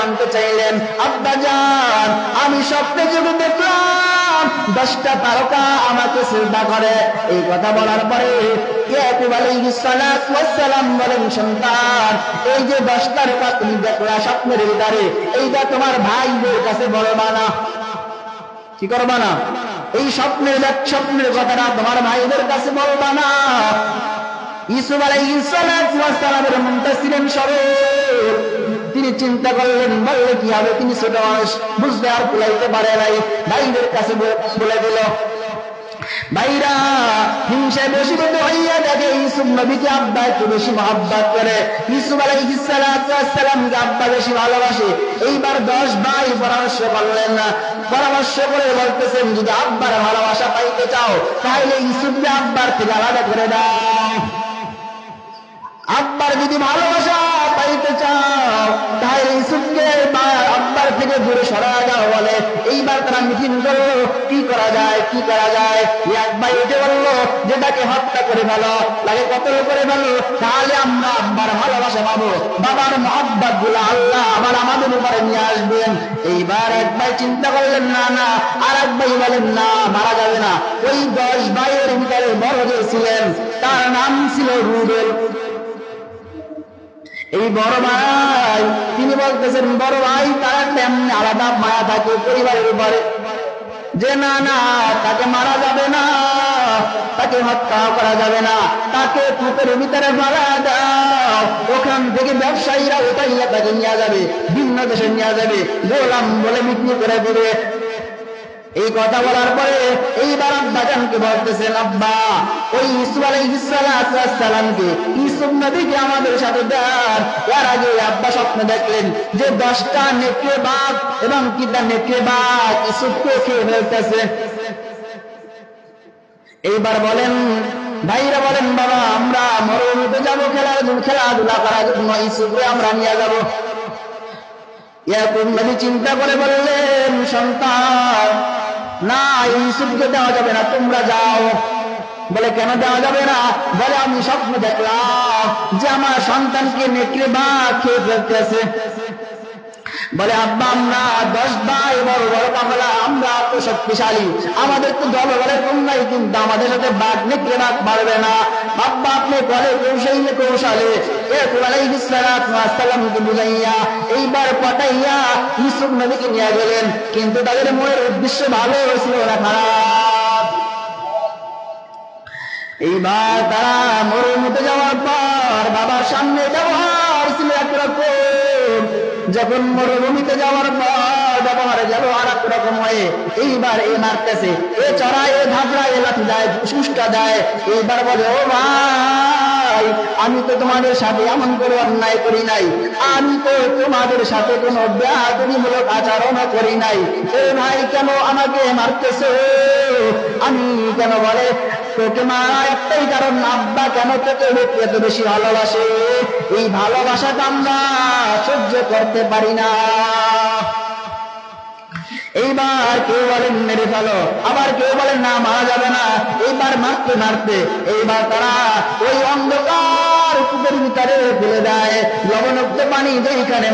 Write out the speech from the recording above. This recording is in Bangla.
জানতে চাইলেন, আব্বাজান আমি স্বপ্নে যুগে দেখলাম 10টা তারকা আমাকে সিজদা করে। এই কথা বলার পরে ইয়াকুব আলাইহিস সালাতু ওয়াস সালাম বলেন, সন্তান এই যে 10 তারকা তুমি দেখলা স্বপ্নের ভিতরে, এইটা তোমার ভাইদের কাছে বলবা না। কি করবা না? এই স্বপ্নের কথাটা তোমার ভাইদের কাছে বলবা না। ইউসুফ আলাইহিস সালাতু ওয়াস সালামের মনটা ছিলেন সরল। তিনি চিন্তা করলেন, বললে কি হবে, তিনি ছোট মানুষ, বুঝতে আর কুলাইতে পারে নাই, ভাইদের কাছে বলে দিল। ভাইরা হিংসায় বশীভূত হইয়া দেখে ইউসুফ নবীকে আব্বা একটু বেশি মহব্বত করে, ইউসুফ আলাইহিস সালাতু ওয়াস সালামকে আব্বা বেশি ভালোবাসে। এইবার 10 ভাই পরামর্শ করলেন, পরামর্শ করে বলতেছেন, যদি আব্বার ভালোবাসা পাইতে চাও তাহলে ইউসুফকে আব্বার থেকে আলাদা করে দাও। আব্বার যদি ভালোবাসা পাইতে চাও তাহলে ইউসুফকে আব্বার থেকে দূরে সরায় দাও বলে। এইবার তারা মিটিং করলো, কি করা যায়, কি করা যায়। এক ভাই উঠে বললো, যেটাকে হত্যা করে ফেলো, তাকে কতল করে ফেলো, তাহলে আমরা আব্বার ভালোবাসা পাবো, বাবার মহব্বত গুলো আল্লাহ আবার আমাদের উপরে নিয়ে আসবেন। এইবার এক ভাই চিন্তা করলেন, না না। আর এক ভাই বলেন, না, মারা যাবে না। ওই 10 ভাইয়ের ভিতরে বড় যে ছিলেন তার নাম ছিল রুবেল। এই বড় ভাই তিনি বলতেছেন, বড় ভাই তারা তেমনি আলাদা মায়া থাকে পরিবারের উপরে, যে না না তাকে মারা যাবে না, তাকে হত্যা করা যাবে না, তাকে কূপের ভিতরে মারা দাও। ওখান থেকে ব্যবসায়ীরা উঠাইয়া তাকে নিয়ে যাবে, ভিন্ন দেশে নিয়ে যাবে, গোলাম বলে বিক্রি করে দিবে। এই কথা বলার পরে এইবার আব্বাজানকে বলতেছেন, আব্বা ওই ইউসুফ আলাইহিস সালাতু ওয়াস সালামকে, ইউসুফ নবীকে আমাদের সাথে দেন। এর আগে আব্বা স্বপ্ন দেখলেন যে 10টা নেকড়ে বাঘ এবং কিটা নেকড়ে বাঘ ইউসুফকে খেয়ে ফেলতেছে। এইবার বলেন ভাইরা বলেন, বাবা আমরা মরুভূমিতে যাবো খেলাধুলা করার জন্য, ইউসুফকে আমরা নিয়ে যাবো। ইয়াকুব নবী চিন্তা করে বললেন, সন্তান না, ইউসুফকে দেওয়া যাবে না, তোমরা যাও। বলে কেন দেওয়া যাবে না? বলে আমি স্বপ্ন দেখলাম যে আমার সন্তানকে নেকড়ে বাঘ খেয়ে ফেলতেছে। বলে আব্বা আমরা 10 ভাই বড় বড় কামলা, আমরা তো শক্তিশালী, আমাদের তো দলবলে কম নাই, কিন্তু আমাদের সাথে বাঘ নেকড়ে বাঘ পারবে না। আব্বা আপনি বলে কৌশলে ইয়াকুব আলাইহিস সালাতু ওয়াস সালামকে বুঝাইয়া এইবার পটাইয়া ইউসুফ নবীকে নিয়ে গেলেন। কিন্তু তাদের মনের উদ্দেশ্য ভালো ছিল না, খারাপ। এইবার তারা মরুভূমিতে যাওয়ার পর বাবার সামনে ব্যবহার ছিল একরকম, যখন মরুভূমিতে যাওয়ার পর ব্যবহারে গেল আর এক রকম হয়ে। এইবার এ মারতেছে, এ চড়ায়, এ ধাপড়ায়, এ লাঠি দেয়, সুষ্টা দেয়। এইবার বলে, ও ভাই আমি তো তোমাদের সাথে এমন করে অন্যায় করি নাই, আমি তো তোমাদের সাথে কোনো বেয়াদবিমূলক আচরণ করি নাই, এ ভাই কেন আমাকে মারতেছো? আমি কেন? বলে তোকে মারা একটাই কারণ, আব্বা কেন তোকে এত বেশি ভালোবাসে, এই ভালোবাসাটা আমরা সহ্য করতে পারি না। এইবার কেউ বলেন মেরে ফেলো, আবার কেউ বলেন না মারা যাবে না। এইবার মারতে মারতে এইবার তারা ওই অন্ধকার কূপের ভিতরে ফেলে দেয় লবণাক্ত পানি, যেখানে